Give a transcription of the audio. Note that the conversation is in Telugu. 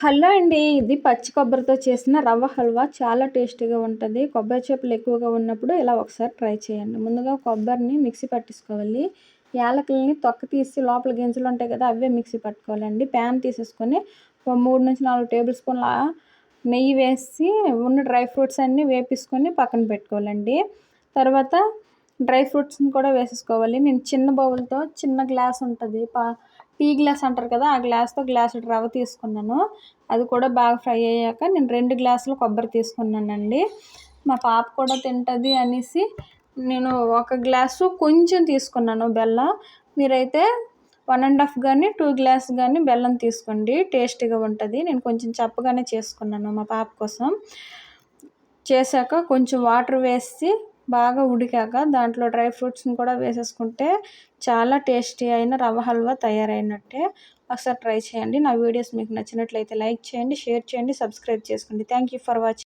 హలో అండి. ఇది పచ్చి కొబ్బరితో చేసిన రవ్వ హల్వా చాలా టేస్టీగా ఉంటది. కొబ్బరి చిప్పలు ఎక్కువగా ఉన్నప్పుడు ఇలా ఒకసారి ట్రై చేయండి. ముందుగా కొబ్బరిని మిక్సీ పట్టేసుకోవాలి. యాలకులని తొక్క తీసి లోపల గింజలు ఉంటాయి కదా! అవే మిక్సీ పట్టుకోవాలండి. ప్యాన్ తీసేసుకొని ఓ 3-4 టేబుల్ స్పూన్ల నెయ్యి వేసి ఉన్న డ్రై ఫ్రూట్స్ అన్నీ వేపేసుకొని పక్కన పెట్టుకోవాలండి. తర్వాత డ్రై ఫ్రూట్స్‌ని కూడా వేసేసుకోవాలి. నేను చిన్న బౌల్‌తో చిన్న గ్లాస్ ఉంటది. టీ గ్లాస్ అంటారు కదా! ఆ గ్లాస్‌తో గ్లాసుడు రవ్వ తీసుకున్నాను. అది కూడా బాగా ఫ్రై అయ్యాక నేను 2 గ్లాసులు కొబ్బరి తీసుకున్నానండి. మా పాప కూడా తింటది అనేసి నేను ఒక గ్లాసు కొంచెం తీసుకున్నాను బెల్లం. మీరైతే 1 ½ గాని, 2 గ్లాస్ గాని బెల్లం తీసుకోండి. టేస్టీగా ఉంటది. నేను కొంచెం చప్పగానే చేసుకున్నాను మా పాప కోసం. చేశాక కొంచెం వాటర్ వేసి బాగా ఉడికాక దాంట్లో డ్రై ఫ్రూట్స్‌ని కూడా వేసేసుకుంటే చాలా టేస్టీ అయిన రవ్వ హల్వా తయారైనట్టే. ఒకసారి ట్రై చేయండి. నా వీడియోస్ మీకు నచ్చినట్లయితే లైక్ చేయండి, షేర్ చేయండి, సబ్స్క్రైబ్ చేసుకోండి. Thank you for watching.